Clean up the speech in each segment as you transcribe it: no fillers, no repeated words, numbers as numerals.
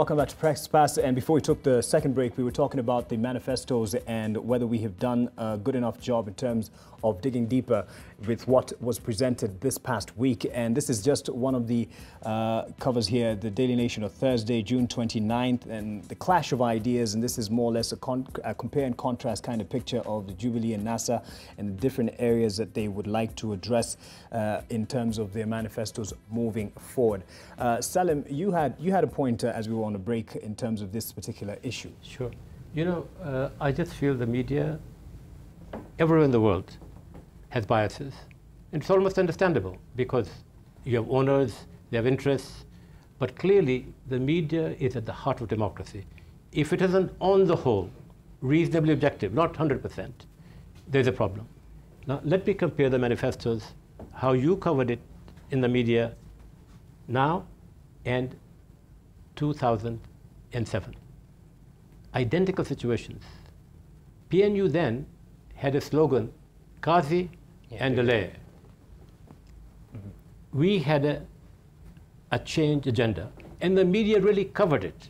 Welcome back to Press Pass. And before we took the second break, we were talking about the manifestos and whether we have done a good enough job in terms of digging deeper with what was presented this past week. And this is just one of the covers here, the Daily Nation of Thursday, June 29th, and the clash of ideas. And this is more or less a compare and contrast kind of picture of the Jubilee and NASA and the different areas that they would like to address in terms of their manifestos moving forward. Salim, you had a point as we were on a break in terms of this particular issue. Sure. You know, I just feel the media everywhere in the world has biases. It's almost understandable because you have owners, they have interests, but clearly the media is at the heart of democracy. If it isn't on the whole reasonably objective, not 100%, there's a problem. Now let me compare the manifestos, how you covered it in the media now and 2007. Identical situations. PNU then had a slogan, Kazi and delay. We had a change agenda, and the media really covered it.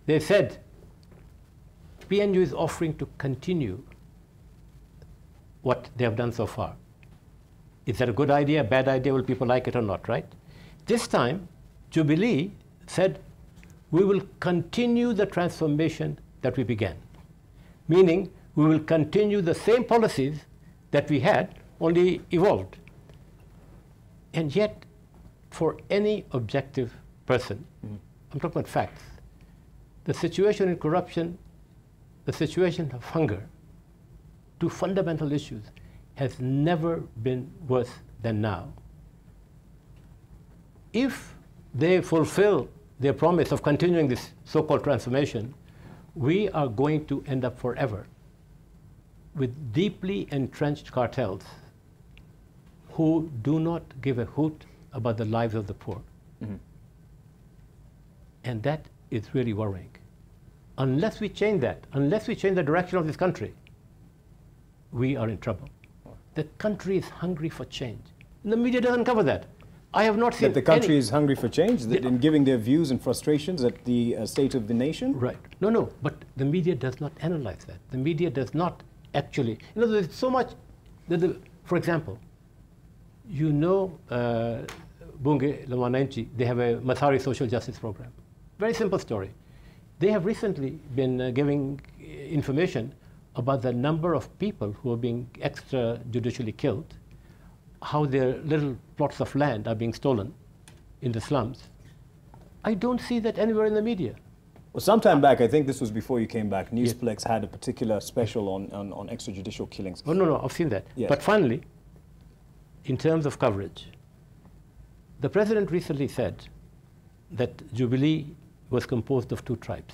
They said, PNU is offering to continue what they have done so far. Is that a good idea, bad idea? Will people like it or not, right? This time, Jubilee said, we will continue the transformation that we began. Meaning, we will continue the same policies that we had, only evolved. And yet, for any objective person, I'm talking about facts, the situation in corruption, the situation of hunger, two fundamental issues, has never been worse than now. If they fulfill their promise of continuing this so-called transformation, we are going to end up forever with deeply entrenched cartels who do not give a hoot about the lives of the poor. And that is really worrying. Unless we change that, unless we change the direction of this country, we are in trouble. The country is hungry for change. And the media doesn't cover that. I have not seen that the country is hungry for change, that in giving their views and frustrations at the state of the nation? Right. No, but the media does not analyze that. The media does not actually, you know, there's so much, for example, you know, Bunge Lawananchi, they have a Mathari social justice program. Very simple story. They have recently been giving information about the number of people who are being extrajudicially killed, how their little plots of land are being stolen in the slums. I don't see that anywhere in the media. Well, sometime back, I think this was before you came back, Newsplex had a particular special on extrajudicial killings. Oh, no, I've seen that. Yes. But finally, in terms of coverage, the president recently said that Jubilee was composed of two tribes.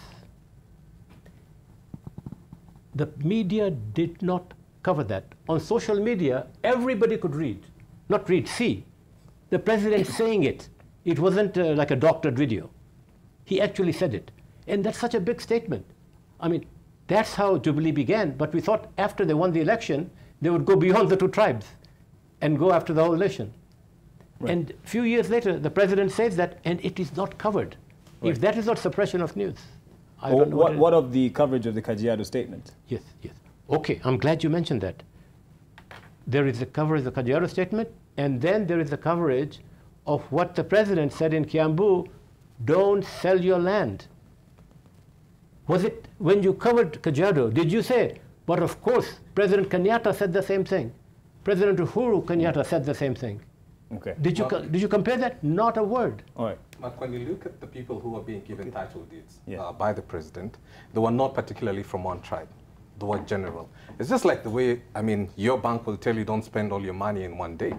The media did not cover that. On social media, everybody could read, not read, see. The president saying it. It wasn't like a doctored video. He actually said it. And that's such a big statement. I mean, that's how Jubilee began, but we thought after they won the election, they would go beyond the two tribes and go after the whole nation. Right. And a few years later, the president says that, and it is not covered. Right. If that is not suppression of news, I don't know what of the coverage of the Kajiado statement? Yes. Okay, I'm glad you mentioned that. There is the coverage of the Kajiado statement, and then there is the coverage of what the president said in Kiambu, don't sell your land. Was it, when you covered Kajiado, did you say, but of course, President Kenyatta said the same thing. President Uhuru Kenyatta said the same thing. Okay. Did you compare that? Not a word. All right. But when you look at the people who were being given title deeds by the president, they were not particularly from one tribe. They were general. It's just like the way, I mean, your bank will tell you don't spend all your money in one day.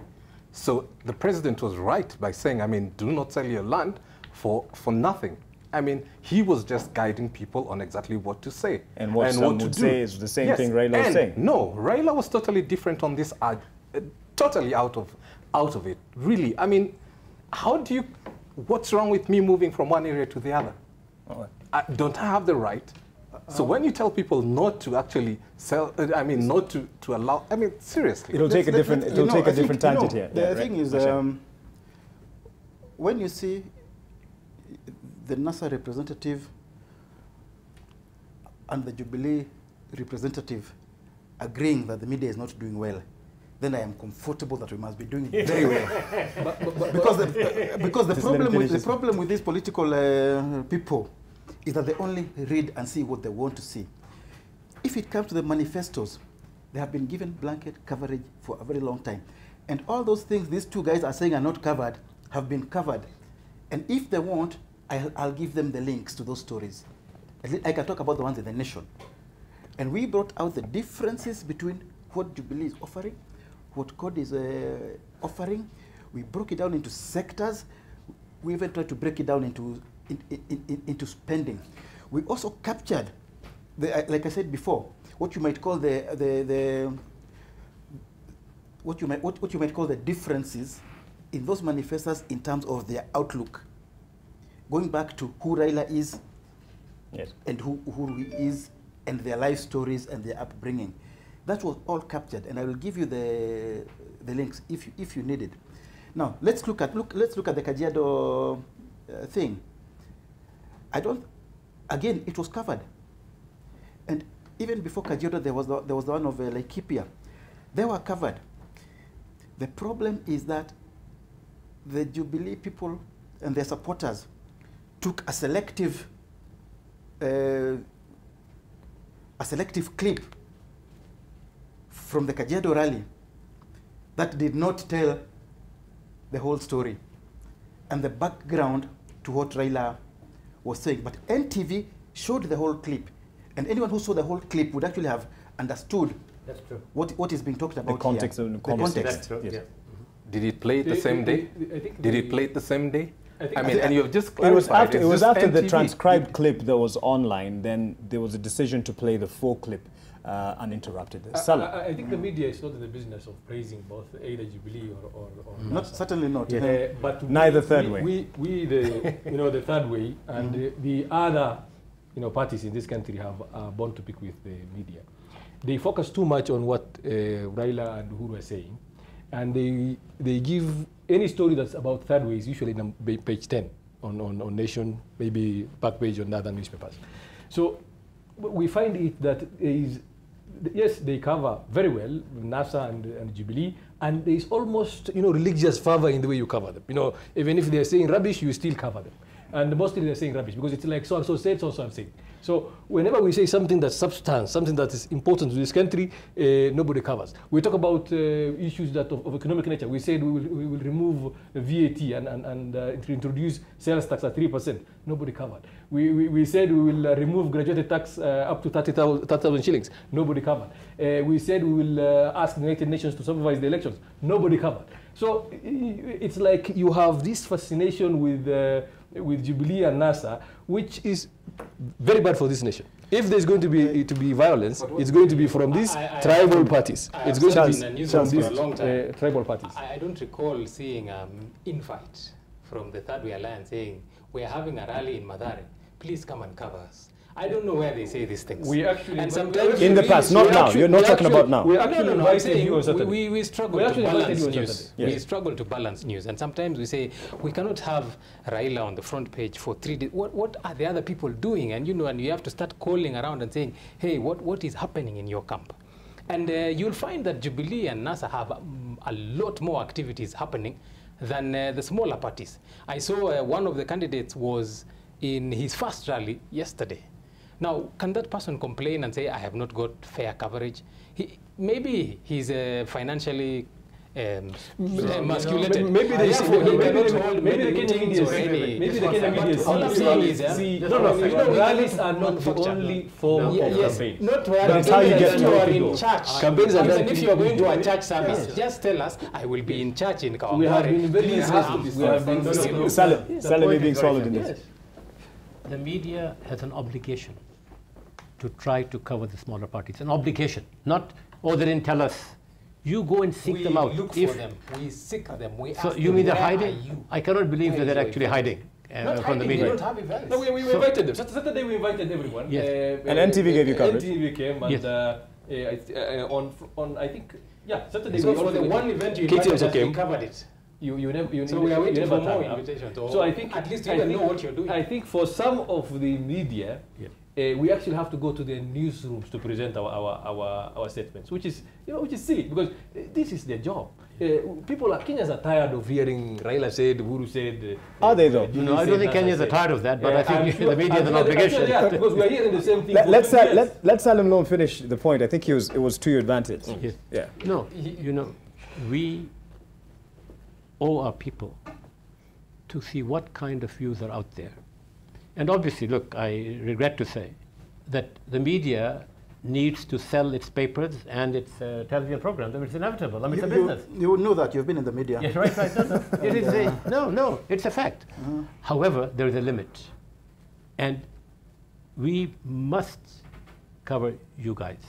So the president was right by saying, I mean, do not sell your land for nothing. I mean, he was just guiding people on exactly what to say. And what some would say is the same thing Raila was saying. No, Raila was totally different on this, totally out of it, really. I mean, what's wrong with me moving from one area to the other? Don't I have the right? So when you tell people not to actually sell, I mean, not to allow, I mean, seriously. It'll take a different tangent here. The thing is, when you see the NASA representative and the Jubilee representative agreeing that the media is not doing well, then I am comfortable that we must be doing very well. because the problem with these political people is that they only read and see what they want to see. If it comes to the manifestos, they have been given blanket coverage for a very long time. And all those things these two guys are saying are not covered have been covered. And if they want, I'll give them the links to those stories. I can talk about the ones in the Nation. And we brought out the differences between what Jubilee is offering, what CORD is offering. We broke it down into sectors. We even tried to break it down into spending. We also captured, like I said before, what you might call what you might call the differences in those manifestos in terms of their outlook, going back to who Raila is, yes, and who he is, and their life stories and their upbringing. That was all captured, and I will give you the links if you need it. Now let's look at the Kajiado thing. Again, it was covered, and even before Kajiado, there was the one of Laikipia. They were covered. The problem is that the Jubilee people and their supporters took a selective clip from the Kajiado rally that did not tell the whole story and the background to what Raila was saying. But NTV showed the whole clip, and anyone who saw the whole clip would actually have understood That's true. what is being talked about the context here. Of the context. That's true. Yes. Yeah. Did it play it the same day? Did it play it the same day? I mean, and you've just It was clarified. after, it was after the NTV. transcribed clip that was online, then there was a decision to play the full clip uninterrupted. Salah. I think the media is not in the business of praising both either Jubilee or Not, NASA. certainly not. Yeah. But Neither third way. We the the third way and the other parties in this country have a bone to pick with the media. They focus too much on what Raila and Uhuru are saying, and they give any story that's about third way is usually on page 10 on Nation, maybe back page on other newspapers. So we find it that yes, they cover very well NASA and Jubilee, and there is almost religious fervor in the way you cover them. Even if they're saying rubbish, you still cover them. And mostly they're saying rubbish because it's like so and so said, so and so have said. So whenever we say something that's substance, something that is important to this country, nobody covers. We talk about issues that of economic nature. We said we will remove VAT and introduce sales tax at 3%. Nobody covered. We said we will remove graduated tax up to 30,000 shillings. Nobody covered. We said we will ask the United Nations to supervise the elections. Nobody covered. So it's like you have this fascination with Jubilee and NASA, which is very bad for this nation. If there's going to be violence, it's going to be from these tribal parties. It's going to be from these tribal parties. I don't recall seeing invite from the Third Way Alliance saying, we're having a rally in Mathare, please come and cover us. I don't know where they say these things. We actually, and sometimes in the past, not now. You're not talking about now. We actually invited you on Saturday. We struggle to balance news. Yes. We struggle to balance news, and sometimes we say we cannot have Raila on the front page for 3 days. What are the other people doing? And and you have to start calling around and saying, hey, what is happening in your camp? And you'll find that Jubilee and NASA have a lot more activities happening than the smaller parties. I saw one of the candidates was in his first rally yesterday. Now, can that person complain and say, I have not got fair coverage? Maybe he's financially emasculated. Maybe the Kenyan media all I'm saying is, rallies are not the only form of campaign. Not That's how you get you are in church. Campaigns are Even if you are going to a church service, just tell us, I will be in church in Kawangware. We have been very sensitive. We have been Salah being solid in this. The media has an obligation to try to cover the smaller parties. An obligation, not, oh, they didn't tell us. You go and seek them out. We look for them. We seek them. We ask So you mean they're where hiding? are you? I cannot believe that they're actually hiding from the They media. don't have events. No, we invited them. Saturday we invited everyone. Yes. And NTV gave you coverage. NTV came and Yes. on I think Saturday. So for the one event you Katie invited also us, came. we covered it. you never. So we are waiting for more turn up. invitations. So I think at least you even know what you're doing. I think for some of the media, we actually have to go to the newsrooms to present our statements, which is silly because this is their job. Kenyans are tired of hearing Raila said, Uhuru said. Are they though? I don't think Kenyans are tired of that, but I think the media has an obligation. Because we are hearing the same thing. Let Salim Lone finish the point. I think it was to your advantage. Yes. Yeah. No, we owe our people to see what kind of views are out there. And obviously, look, I regret to say that the media needs to sell its papers and its television programs. I mean, it's inevitable. I mean, it's a business. You would know that. You've been in the media. Yes, right. No, it's a fact. However, there is a limit. And we must cover you guys.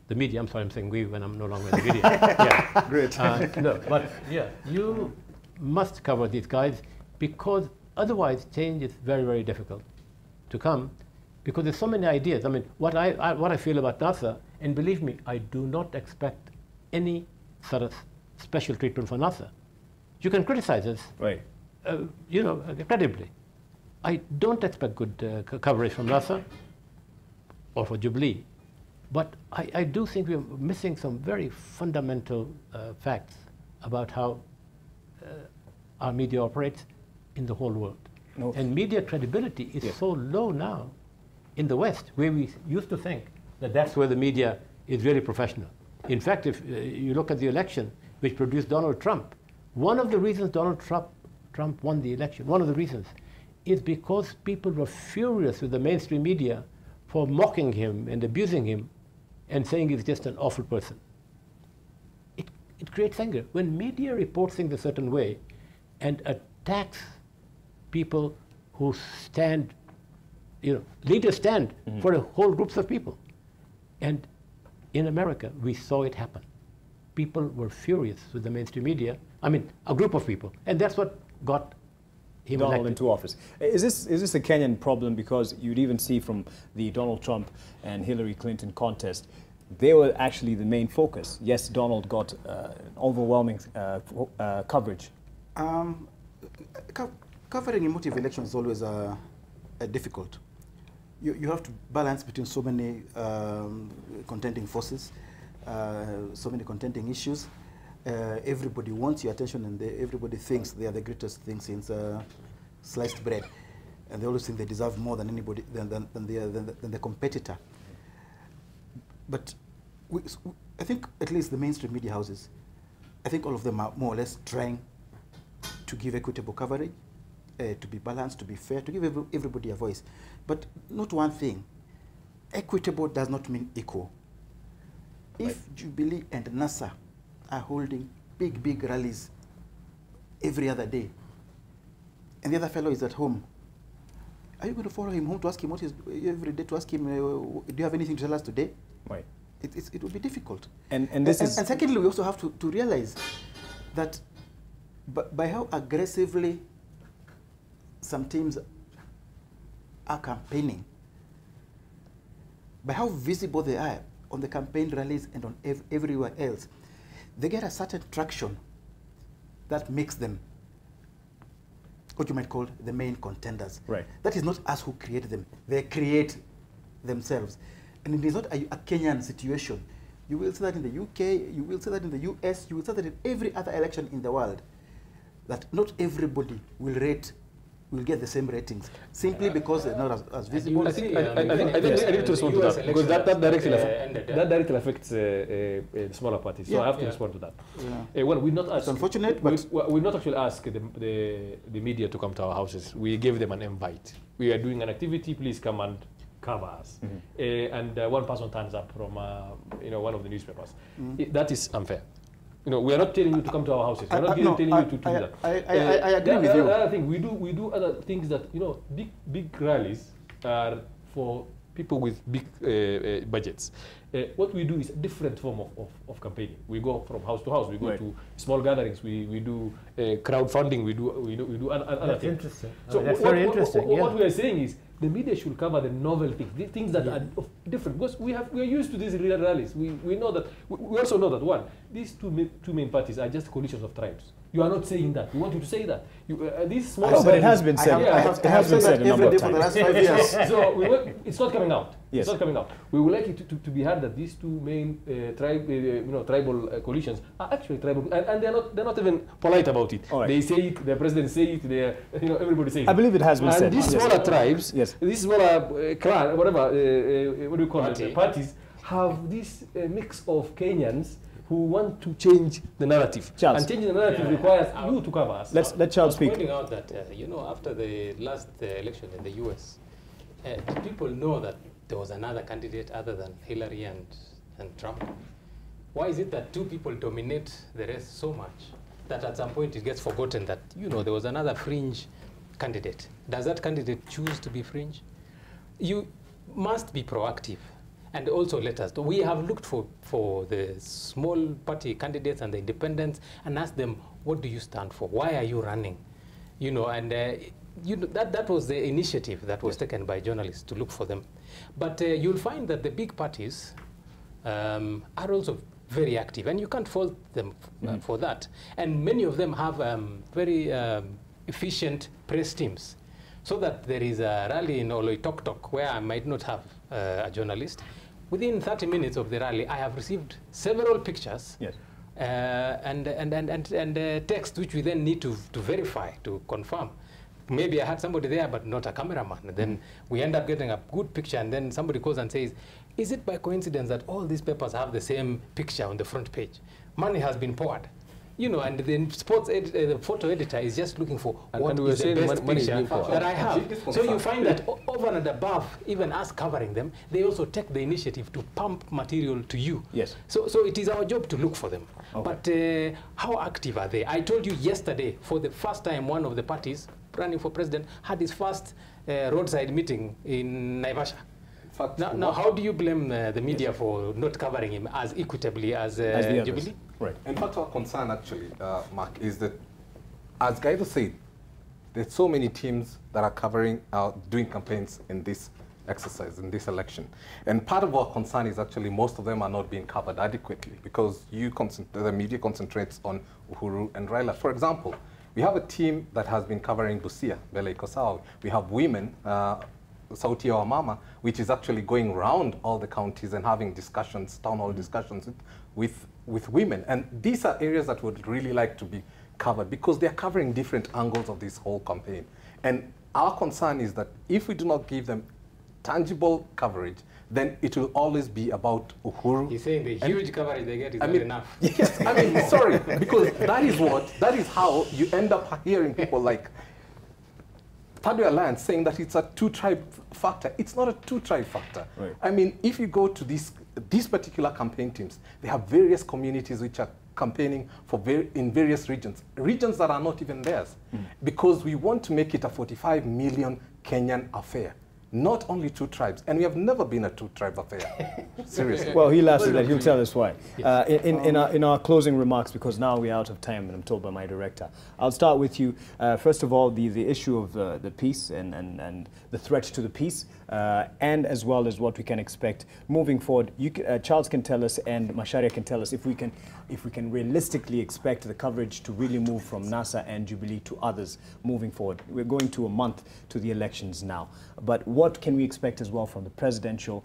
The media, I'm sorry, I'm saying we when I'm no longer in the media. Yeah. Great. No, but yeah, you must cover these guys because otherwise change is very, very difficult to come because there's so many ideas. I mean, what I feel about NASA, and believe me, I do not expect any sort of special treatment for NASA. You can criticize us, Right. credibly. I don't expect good coverage from NASA or for Jubilee, but I do think we're missing some very fundamental facts about how our media operates in the whole world. No. And media credibility is so low now in the West, where we used to think that that's where the media is really professional. In fact, if you look at the election which produced Donald Trump, one of the reasons Donald Trump won the election, one of the reasons, is because people were furious with the mainstream media for mocking him and abusing him and saying he's just an awful person. It creates anger. When media reports things a certain way and attacks people who stand, leaders stand for whole groups of people. And in America, we saw it happen. People were furious with the mainstream media. I mean, a group of people. And that's what got him Donald elected. into office. Is this a Kenyan problem? Because you'd even see from the Donald Trump and Hillary Clinton contest, they were actually the main focus. Yes, Donald got overwhelming coverage. Covering emotive elections is always difficult. You have to balance between so many contending forces, so many contending issues. Everybody wants your attention, and everybody thinks they are the greatest thing since sliced bread, and they always think they deserve more than anybody than the competitor. But I think at least the mainstream media houses, I think all of them are more or less trying to give equitable coverage, to be balanced, to be fair, to give everybody a voice. But not one thing, equitable does not mean equal. If Jubilee and NASA are holding big rallies every other day, and the other fellow is at home, are you going to follow him home to ask him what is every day, to ask him, do you have anything to tell us today? Right. It would be difficult. And secondly, we also have to realize that by how aggressively some teams are campaigning, by how visible they are on the campaign rallies and on everywhere else, they get a certain traction that makes them what you might call the main contenders. Right. That is not us who create them. They create themselves. And it is not a Kenyan situation. You will see that in the UK, you will see that in the US, you will see that in every other election in the world, that not everybody will get the same ratings simply because they're not as visible. I think I need to respond to that because that directly affects smaller parties. So I have to respond to that. Yeah. Well, we not ask. It's unfortunate, but we not actually ask the media to come to our houses. We gave them an invite. We are doing an activity. Please come and cover us. And one person turns up from one of the newspapers. That is unfair. We are not telling you to come to our houses. We are not telling you to do that. I agree with you. The other thing, we do other things that, big rallies are for people with big budgets. What we do is a different form of campaigning. We go from house to house. We go to small gatherings. We do crowdfunding. We do other things. Interesting. So that's very interesting. What we are saying is, the media should cover the novel things, the things that are different. Because we are used to these rallies. We know that. We also know that these two main parties are just coalitions of tribes. You are not saying that. We want you to say that. These small. No, but it has been said. It has been said a number of times. For the last 5 years. So it's not coming out. Yes. It's not coming out. We would like it to be heard that these two main tribal coalitions are actually tribal, and they're not even polite about it. Right. They say it. The president say it. Everybody says it. I believe it has been said. And these smaller tribes, these smaller clan, whatever, what do you call it? Parties have this mix of Kenyans who want to change the narrative. Charles. And changing the narrative requires you to cover us. Let Charles speak. Pointing out that, after the last election in the US, did people know that there was another candidate other than Hillary and Trump? Why is it that two people dominate the race so much that at some point it gets forgotten that, there was another fringe candidate? Does that candidate choose to be fringe? You must be proactive. And also let us. We have looked for the small party candidates and the independents and asked them, what do you stand for? Why are you running? That was the initiative that was taken by journalists to look for them. But you'll find that the big parties are also very active, and you can't fault them for that. And many of them have very efficient press teams, so that there is a rally in Oloitoktok where I might not have a journalist. Within 30 minutes of the rally, I have received several pictures and text, which we then need to verify, to confirm. Maybe I had somebody there, but not a cameraman. And then we end up getting a good picture, and then somebody calls and says, is it by coincidence that all these papers have the same picture on the front page? Money has been poured. And the photo editor is just looking for what is the best picture that I have. So you find that over and above, even us covering them, they also take the initiative to pump material to you. Yes. So it is our job to look for them. Okay. But how active are they? I told you yesterday, for the first time, one of the parties running for president had his first roadside meeting in Naivasha. Now, how do you blame the media for not covering him as equitably as Jubilee? Right. In fact, our concern actually, Mark, is that, as Gaido said, there's so many teams that are covering, doing campaigns in this exercise, in this election. And part of our concern is actually most of them are not being covered adequately because the media concentrates on Uhuru and Raila. For example, we have a team that has been covering Busia, Bele Ikosawa. We have women, Sauti ya Wamama, which is actually going around all the counties and having discussions, town hall discussions with women. And these are areas that would really like to be covered because they're covering different angles of this whole campaign. And our concern is that if we do not give them tangible coverage, then it will always be about Uhuru. He's saying the huge coverage they get is not enough. Yes, sorry, because that is how you end up hearing people like Third-Way Alliance saying that it's a two-tribe factor. It's not a two-tribe factor. Right. If you go to these particular campaign teams, they have various communities which are campaigning in various regions that are not even theirs, because we want to make it a 45 million Kenyan affair. Not only two tribes, and we have never been a two-tribe affair. Seriously. Well, he laughs at that. He'll tell us why. Yes. In our closing remarks, because now we're out of time, and I'm told by my director. I'll start with you. First of all, the issue of the peace and the threat to the peace, and as well as what we can expect moving forward. Charles can tell us, and Macharia can tell us if we can realistically expect the coverage to really move from NASA and Jubilee to others moving forward. We're going to a month to the elections now, but what can we expect as well from the presidential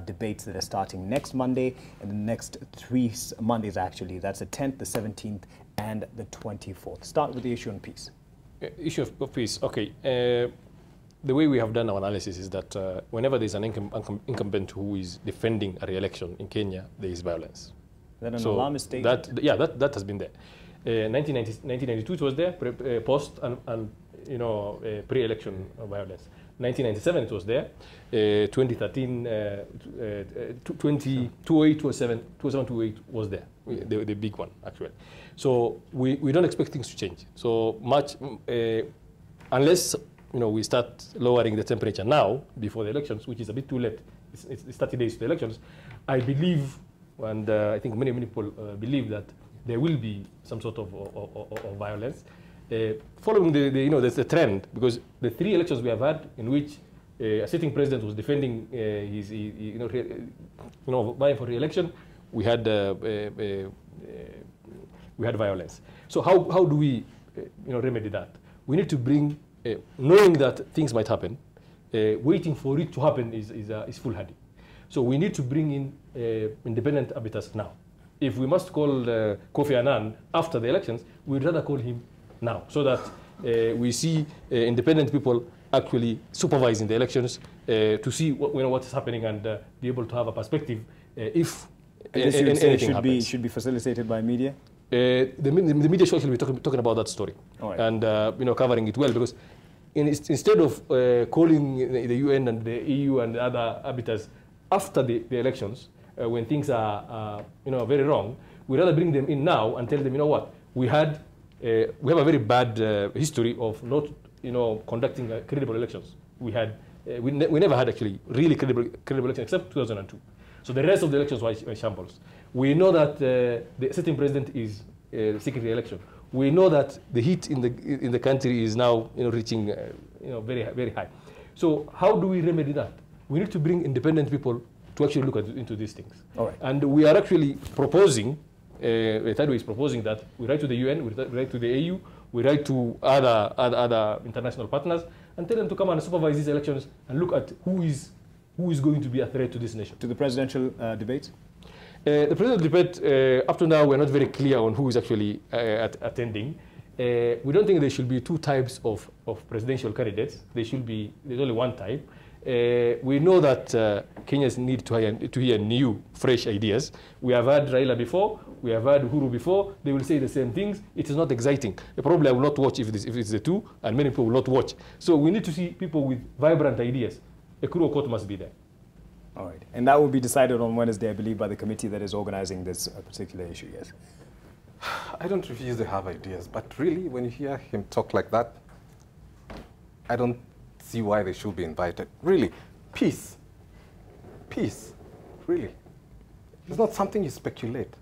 debates that are starting next Monday and the next 3 Mondays actually? That's the 10th, the 17th, and the 24th. Start with the issue on peace. Issue of peace. Okay. The way we have done our analysis is that whenever there's an incumbent who is defending a re-election in Kenya, there is violence. Is that an alarmist statement? That has been there. 1992 it was there, post and pre-election violence. 1997 it was there. 2013, 2008, 2007, was there. The big one actually. So we don't expect things to change so much unless we start lowering the temperature now before the elections, which is a bit too late. It's 30 days to the elections. I believe, and I think many people believe that there will be some sort of violence. Following the trend, because the 3 elections we have had in which a sitting president was defending vying for re-election, we had violence. So how do we remedy that? We need to bring, knowing that things might happen, waiting for it to happen is foolhardy. So we need to bring in independent arbiters now. If we must call Kofi Annan after the elections, we'd rather call him now, so that we see independent people actually supervising the elections to see what's happening and be able to have a perspective if anything should be facilitated by media. The media should actually be talking about that story, right, and covering it well, because instead of calling the UN and the EU and the other arbiters after the elections, when things are very wrong, we rather bring them in now and tell them, what, we have a very bad history of not conducting credible elections. We never had actually really credible elections except 2002. So the rest of the elections were shambles. We know that the sitting president is seeking re-election. We know that the heat in the country is now reaching very very high. So how do we remedy that? We need to bring independent people to actually look into these things. All right. And we are actually proposing, Thadwe is proposing that we write to the UN, we write to the AU, we write to other international partners and tell them to come and supervise these elections and look at who is going to be a threat to this nation. To the presidential debate? The presidential debate, up to now, we're not very clear on who is actually attending. We don't think there should be two types of presidential candidates. There's only one type. We know that Kenyans need to hear new, fresh ideas. We have had Raila before, we have had Uhuru before. They will say the same things. It is not exciting. Probably I will not watch if it's the two, and many people will not watch. So we need to see people with vibrant ideas. A crew of court must be there. All right. And that will be decided on Wednesday, I believe, by the committee that is organizing this particular issue, yes? I don't refuse to have ideas, but really, when you hear him talk like that, I don't see why they should be invited. Really, peace, really. It's not something you speculate.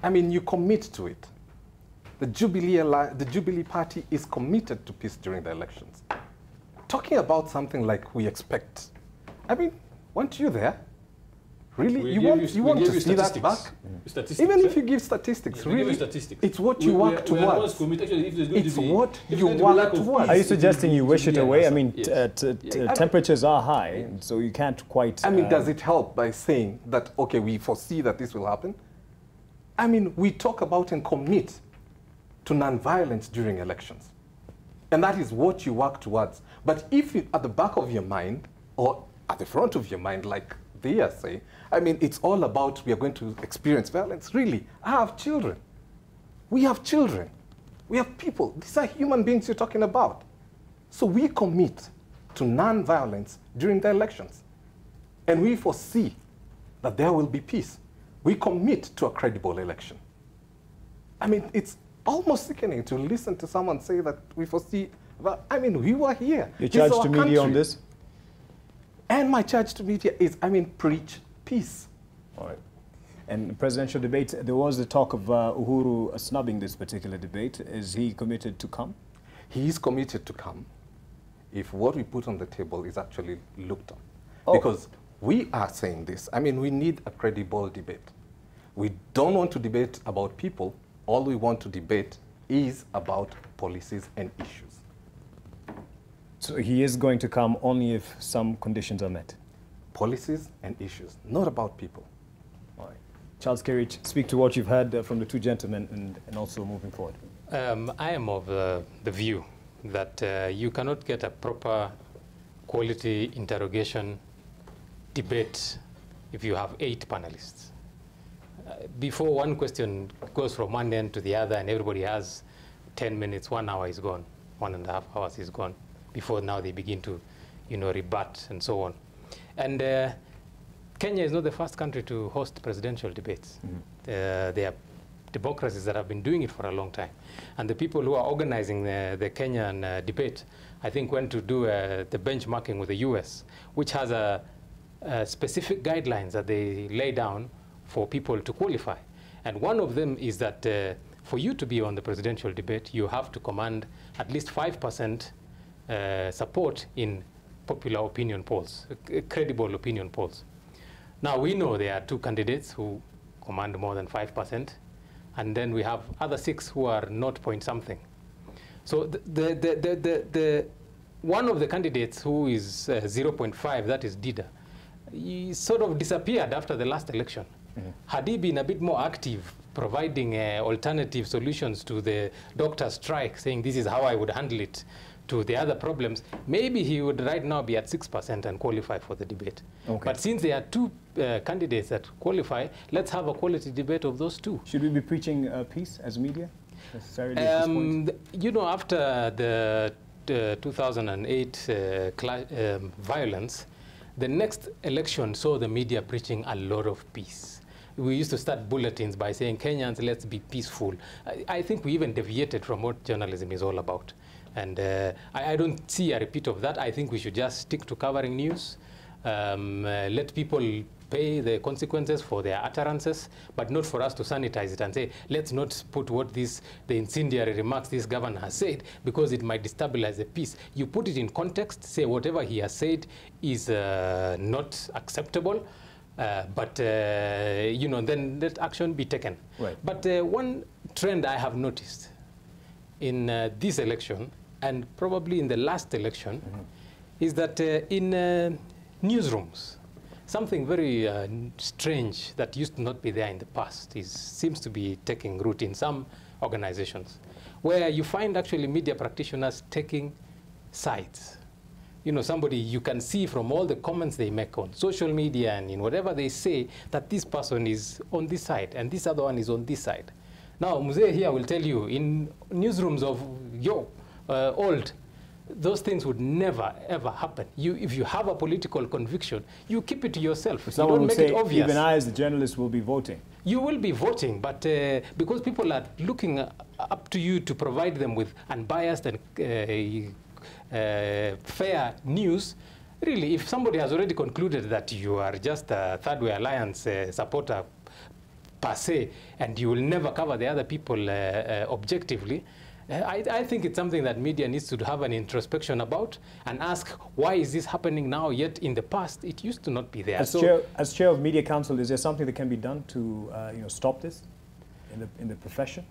I mean, you commit to it. The Jubilee Party is committed to peace during the elections. Talking about something like we expect, I mean, weren't you there? Really? You want to see that back? Even if you give statistics, really, it's what you work towards. It's what you work towards. Are you suggesting you wish it away? I mean, temperatures are high, so you can't quite... I mean, does it help by saying that, okay, we foresee that this will happen? I mean, we talk about and commit to non-violence during elections. And that is what you work towards. But if you, at the back of your mind, or at the front of your mind, like they are saying, I mean, it's all about we are going to experience violence. Really, I have children. We have children. We have people. These are human beings you're talking about. So we commit to non-violence during the elections. And we foresee that there will be peace. We commit to a credible election. I mean, it's almost sickening to listen to someone say that we foresee, well, I mean, we were here. Your charge to media on this? And my charge to media is, I mean, preach peace. All right. And the presidential debate, there was the talk of Uhuru snubbing this particular debate. Is he committed to come? He is committed to come if what we put on the table is actually looked on. Oh. Because we are saying this. I mean, we need a credible debate. We don't want to debate about people. All we want to debate is about policies and issues. So he is going to come only if some conditions are met? Policies and issues, not about people. All right. Charles Kerich, speak to what you've heard from the two gentlemen and also moving forward. I am of the view that you cannot get a proper quality interrogation debate if you have 8 panelists. Before one question goes from one end to the other and everybody has 10 minutes, 1 hour is gone, 1.5 hours is gone, before now they begin to, rebut and so on. And Kenya is not the first country to host presidential debates. Mm-hmm. There are democracies that have been doing it for a long time. And the people who are organizing the Kenyan debate, I think, went to do the benchmarking with the US, which has a specific guidelines that they lay down for people to qualify. And one of them is that for you to be on the presidential debate, you have to command at least 5% support in popular opinion polls, credible opinion polls. Now, we know there are 2 candidates who command more than 5%, and then we have other 6 who are 0 point something. So one of the candidates who is 0.5, that is Dida, he sort of disappeared after the last election. Had he been a bit more active, providing alternative solutions to the doctor strike, saying this is how I would handle it, to the other problems, maybe he would right now be at 6% and qualify for the debate. Okay. But since there are 2 candidates that qualify, let's have a quality debate of those 2. Should we be preaching peace as media necessarily at this point? You know, after the 2008 violence, the next election saw the media preaching a lot of peace. We used to start bulletins by saying, Kenyans, let's be peaceful. I think we even deviated from what journalism is all about. And I don't see a repeat of that. I think we should just stick to covering news, let people pay the consequences for their utterances, but not for us to sanitize it and say, let's not put what the incendiary remarks this governor has said, because it might destabilize the peace. You put it in context, say whatever he has said is not acceptable, but you know, then let action be taken. Right. But one trend I have noticed in this election, and probably in the last election, is that in newsrooms, something very strange that used to not be there in the past seems to be taking root in some organizations, where you find actually media practitioners taking sides. You know, somebody you can see from all the comments they make on social media and in whatever they say that this person is on this side and this other one is on this side. Now, Mzee here will tell you, in newsrooms of old, those things would never, ever happen. If you have a political conviction, you keep it to yourself. You don't make it obvious. Even I, as the journalist, will be voting. You will be voting, but because people are looking up to you to provide them with unbiased and fair news, really, if somebody has already concluded that you are just a Third Way Alliance supporter per se, and you will never cover the other people objectively, I think it's something that media needs to have an introspection about and ask, why is this happening now, yet in the past it used to not be there? As chair of Media Council, is there something that can be done to stop this in the profession?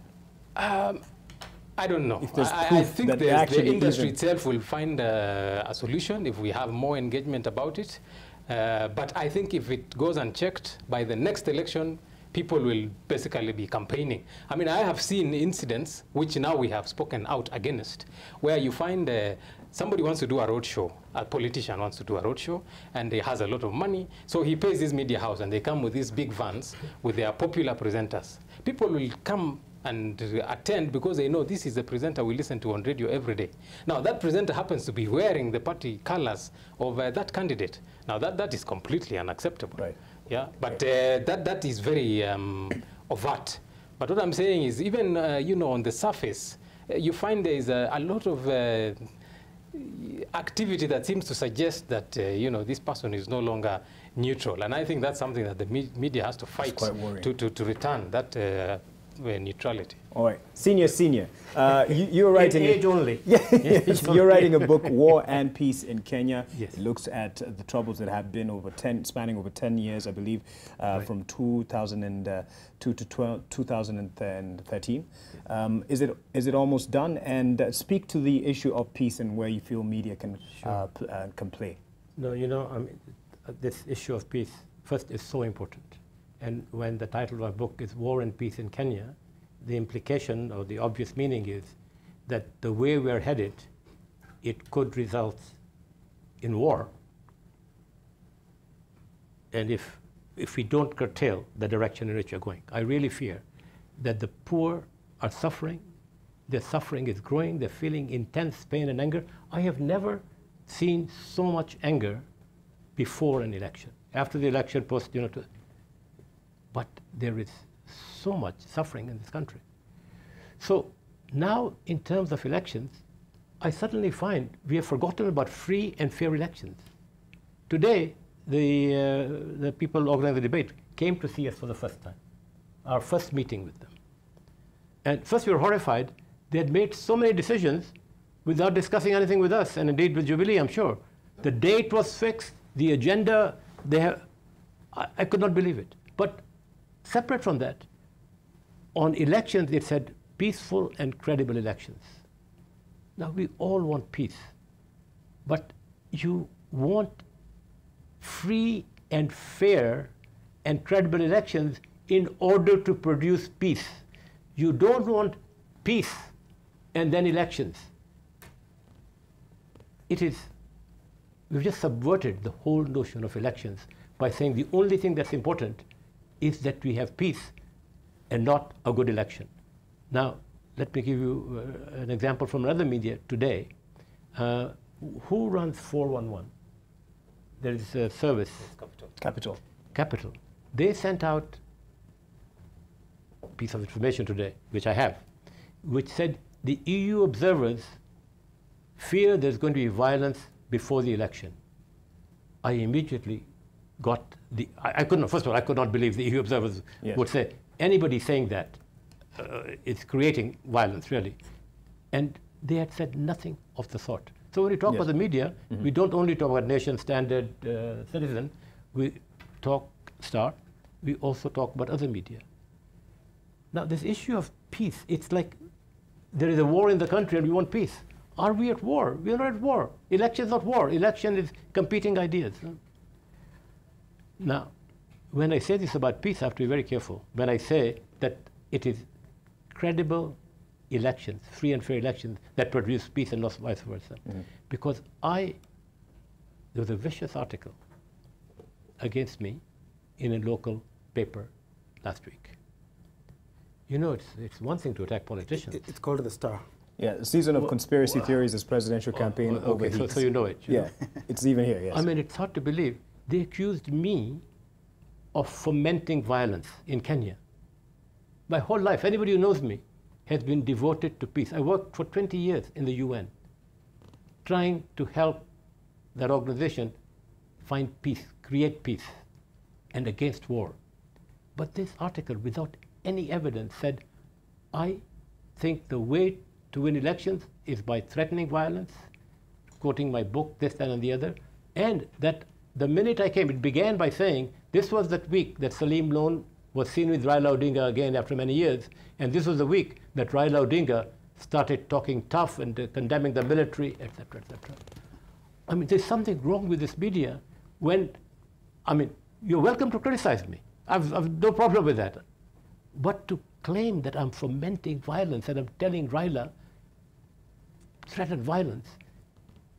I don't know. I think the industry itself will find a solution if we have more engagement about it. But I think if it goes unchecked, by the next election, people will basically be campaigning. I mean, I have seen incidents, which now we have spoken out against, where you find somebody wants to do a roadshow, a politician wants to do a roadshow, and he has a lot of money, so he pays this media house, and they come with these big vans with their popular presenters. People will come and attend because they know this is the presenter we listen to on radio every day. Now, that presenter happens to be wearing the party colors of that candidate. Now, that is completely unacceptable. Right. Yeah, but that is very overt. But what I'm saying is, even on the surface, you find there is a lot of activity that seems to suggest that this person is no longer neutral, and I think that's something that the media has to fight to return that neutrality. All right, senior. You're writing age only. You're writing a book, War and Peace in Kenya. Yes. It looks at the troubles that have been spanning over 10 years, I believe, right, from 2002 to 2013. Is it almost done? And speak to the issue of peace and where you feel media can play. No, this issue of peace first is so important. And when the title of our book is War and Peace in Kenya, the implication or the obvious meaning is that the way we're headed, it could result in war. And if we don't curtail the direction in which we're going, I really fear that the poor are suffering. Their suffering is growing. They're feeling intense pain and anger. I have never seen so much anger before an election. After the election, but there is so much suffering in this country. So now, in terms of elections, I suddenly find we have forgotten about free and fair elections. Today, the people who organized the debate came to see us for the first time, our first meeting with them. And first we were horrified. They had made so many decisions without discussing anything with us, and indeed with Jubilee, I'm sure. The date was fixed, the agenda, I could not believe it. But separate from that, on elections, it said peaceful and credible elections. Now, we all want peace, but you want free and fair and credible elections in order to produce peace. You don't want peace and then elections. We've just subverted the whole notion of elections by saying the only thing that's important is that we have peace and not a good election. Now, let me give you an example from another media today. Who runs 411? There is a service. Capital. They sent out a piece of information today, which I have, which said the EU observers fear there's going to be violence before the election. I immediately got I could not, first of all, I could not believe the EU observers would say, anybody saying that is creating violence, really. And they had said nothing of the sort. So when we talk about the media, we don't only talk about Nation, Standard, Citizen, we talk Star, we also talk about other media. Now, this issue of peace, it's like there is a war in the country and we want peace. Are we at war? We are not at war. Election is not war. Election is competing ideas. Now, when I say this about peace, I have to be very careful. When I say that it is credible elections, free and fair elections, that produce peace and not vice versa. Because there was a vicious article against me in a local paper last week. You know, it's one thing to attack politicians. It's called the Star. Yeah, the season of conspiracy theories is presidential campaign okay, so you know it. Yeah, it's even here, yes. I mean, it's hard to believe. They accused me of fomenting violence in Kenya. My whole life, anybody who knows me has been devoted to peace. I worked for 20 years in the UN, trying to help that organization find peace, create peace, and against war. But this article, without any evidence, said, I think the way to win elections is by threatening violence, quoting my book, this, that, and the other, and that the minute I came, it began by saying, this was that week that Salim Loan was seen with Raila Odinga again after many years, and this was the week that Raila Odinga started talking tough and condemning the military, etc., etc. I mean, there's something wrong with this media when, I mean, you're welcome to criticize me. I've no problem with that. But to claim that I'm fomenting violence and I'm telling Raila, threatened violence,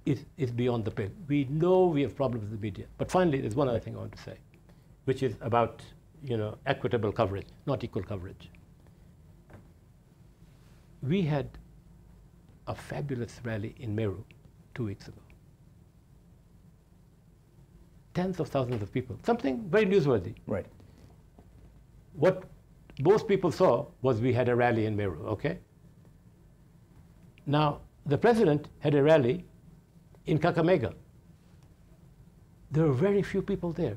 is beyond the pale. We know we have problems with the media. But finally, there's one other thing I want to say, which is about, equitable coverage, not equal coverage. We had a fabulous rally in Meru 2 weeks ago. Tens of thousands of people, something very newsworthy. Right. What most people saw was we had a rally in Meru, okay? Now, the president had a rally in Kakamega. There were very few people there.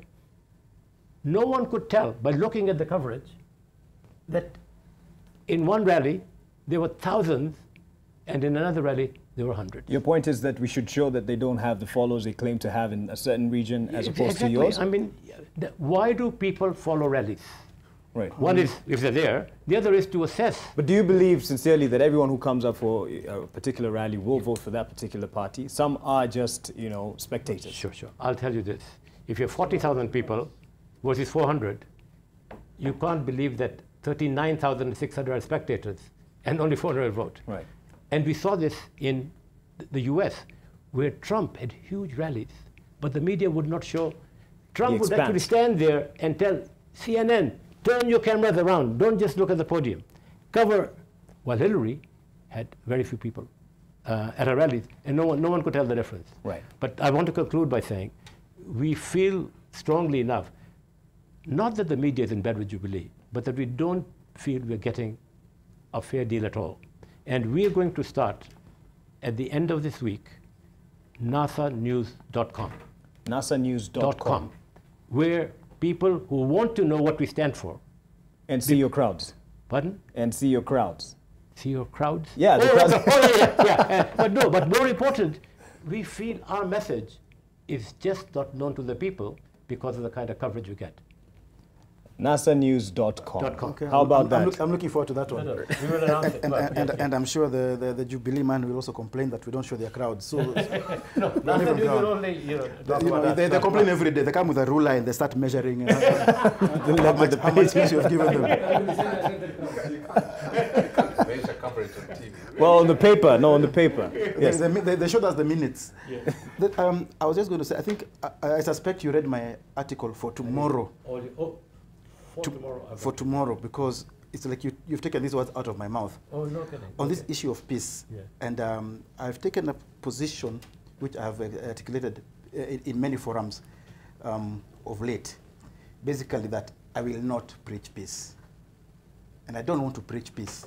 No one could tell by looking at the coverage that in one rally there were thousands and in another rally there were hundreds. Your point is that we should show that they don't have the followers they claim to have in a certain region as opposed to yours? I mean, why do people follow rallies? Right. One is if they're there, the other is to assess. But do you believe sincerely that everyone who comes up for a particular rally will vote for that particular party? Some are just, spectators. Sure. I'll tell you this. If you have 40,000 people versus 400, you can't believe that 39,600 are spectators and only 400 vote. Right. And we saw this in the US, where Trump had huge rallies, but the media would not show. Trump would actually stand there and tell CNN, turn your cameras around, don't just look at the podium. Cover, while Hillary had very few people at her rallies, and no one could tell the difference. Right. But I want to conclude by saying, we feel strongly enough, not that the media is in bed with Jubilee, but that we don't feel we're getting a fair deal at all. And we are going to start, at the end of this week, nasanews.com. nasanews.com. Where people who want to know what we stand for. And see your crowds. Pardon? And see your crowds. See your crowds? Yeah, the crowds. But more important, we feel our message is just not known to the people because of the kind of coverage we get. nasanews.com. Okay, How about that? I'm looking forward to that one. We will announce it. And I'm sure the Jubilee man will also complain that we don't show their crowd. So No, NASA News will only, they complain every day. They come with a ruler and they start measuring how much space you have given them. Measure coverage on TV. Well, on the paper. No, on the paper. Yes. They showed us the minutes. Yeah. I was just going to say, I think, I suspect you read my article for tomorrow. For tomorrow, because it's like you've taken these words out of my mouth. Oh, no kidding. On this issue of peace. Yeah. And I've taken a position which I've articulated in many forums of late. Basically that I will not preach peace. And I don't want to preach peace.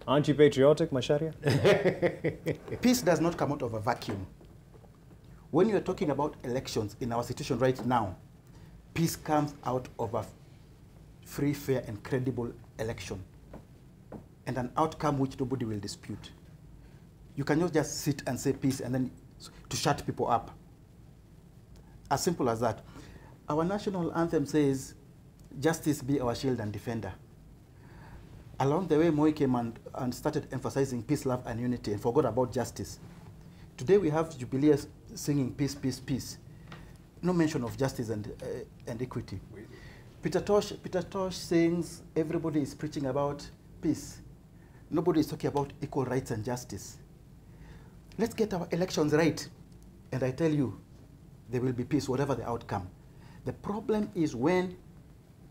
Aren't you patriotic, Macharia? Peace does not come out of a vacuum. When you're talking about elections in our situation right now, peace comes out of a free, fair, and credible election, and an outcome which nobody will dispute. You cannot just sit and say peace and then to shut people up. As simple as that. Our national anthem says, "Justice be our shield and defender." Along the way, Moi came and started emphasizing peace, love, and unity, and forgot about justice. Today we have Jubilee singing peace, peace, peace. No mention of justice and equity. Peter Tosh sings, everybody is preaching about peace. Nobody is talking about equal rights and justice. Let's get our elections right, and I tell you, there will be peace, whatever the outcome. The problem is when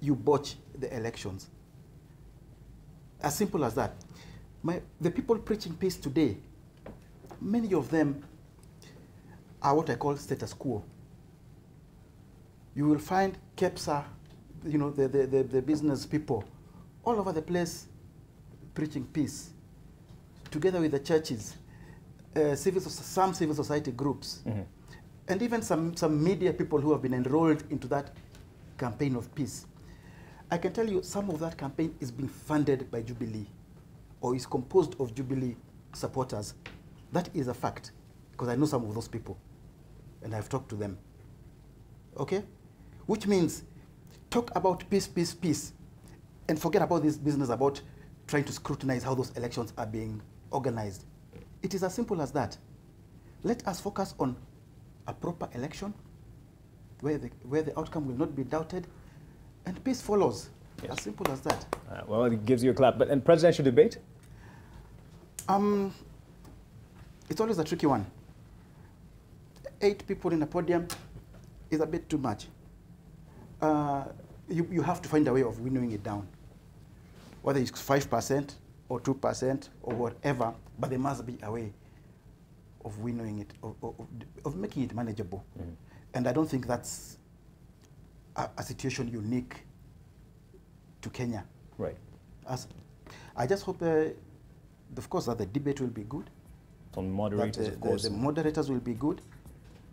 you botch the elections. As simple as that. The people preaching peace today, many of them are what I call status quo. You will find KEPSA, you know, the business people all over the place preaching peace, together with the churches, some civil society groups, and even some media people who have been enrolled into that campaign of peace. I can tell you some of that campaign is being funded by Jubilee or is composed of Jubilee supporters. That is a fact, because I know some of those people and I've talked to them. Okay? Which means talk about peace, peace, peace, and forget about this business about trying to scrutinize how those elections are being organized. It is as simple as that. Let us focus on a proper election where the outcome will not be doubted, and peace follows. Yes. As simple as that. Well, it gives you a clap. But in presidential debate? It's always a tricky one. 8 people in a podium is a bit too much. You have to find a way of winnowing it down. Whether it's 5% or 2% or whatever, but there must be a way of winnowing it, of making it manageable. And I don't think that's a situation unique to Kenya. Right. I just hope, of course, that the debate will be good. On moderators, of course. The moderators will be good.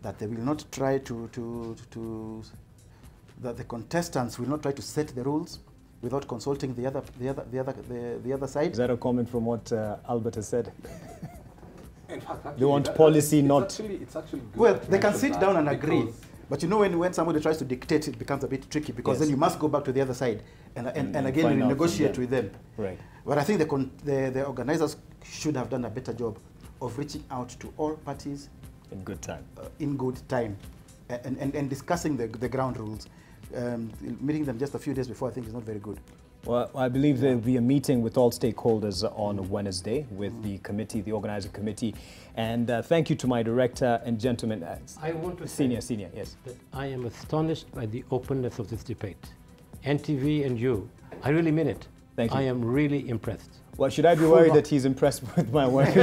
That they will not try that the contestants will not try to set the rules without consulting the other side. Is that a comment from what Albert has said? In fact, they want policy, it's actually good. Well, they can sit down and agree. But you know, when somebody tries to dictate, it becomes a bit tricky, because then you must go back to the other side and again negotiate with them. Right. But I think the organizers should have done a better job of reaching out to all parties in good time. And discussing the ground rules. Meeting them just a few days before, I think, is not very good. Well, I believe there will be a meeting with all stakeholders on Wednesday with the committee, the organizing committee. And thank you to my director and gentlemen. I want to senior, yes. That I am astonished by the openness of this debate. NTV and you, I really mean it. Thank you. I am really impressed. Well, should I be worried that he's impressed with my work?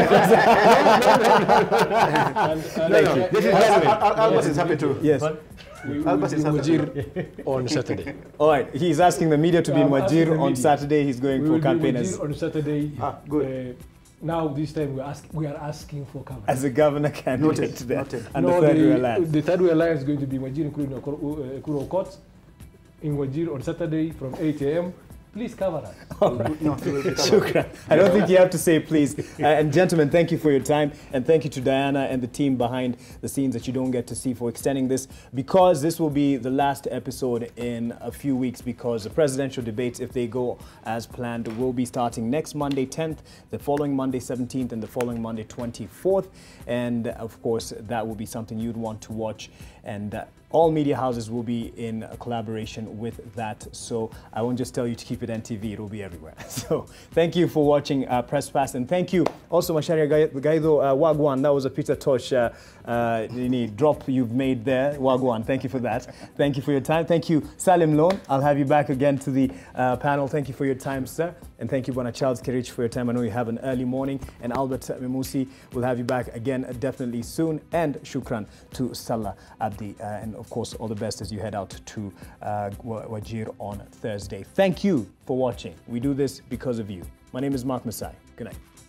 Albert is happy too. Yes. Albert is in Wajir on Saturday. All right. He's asking the media to be in Wajir on Saturday. He's going for campaign as on Saturday. Good. Now this time we are asking for coverage. As a governor candidate. Noted. And the Third Way Alliance. The Third Way Alliance is going to be in Wajir, including Kuro Court, in Wajir on Saturday from 8 a.m. please cover us. All right. No, we will be covered. Shukran. I don't think you have to say please. And gentlemen, thank you for your time. And thank you to Diana and the team behind the scenes that you don't get to see for extending this, because this will be the last episode in a few weeks, because the presidential debates, if they go as planned, will be starting next Monday 10th, the following Monday 17th, and the following Monday 24th. And of course, that will be something you'd want to watch. And all media houses will be in a collaboration with that. So I won't just tell you to keep it NTV, it will be everywhere. So thank you for watching Press Pass, and thank you also Masharia Gaido Wagwan. That was a Peter Tosh drop you've made there. Wagwan, thank you for that. Thank you for your time. Thank you, Salim Lone. I'll have you back again to the panel. Thank you for your time, sir. And thank you, Bwana Charles Kerich, for your time. I know you have an early morning. And Albert Memusi will have you back again definitely soon. And shukran to Salah Abdi. And of course, all the best as you head out to Wajir on Thursday. Thank you for watching. We do this because of you. My name is Mark Masai. Good night.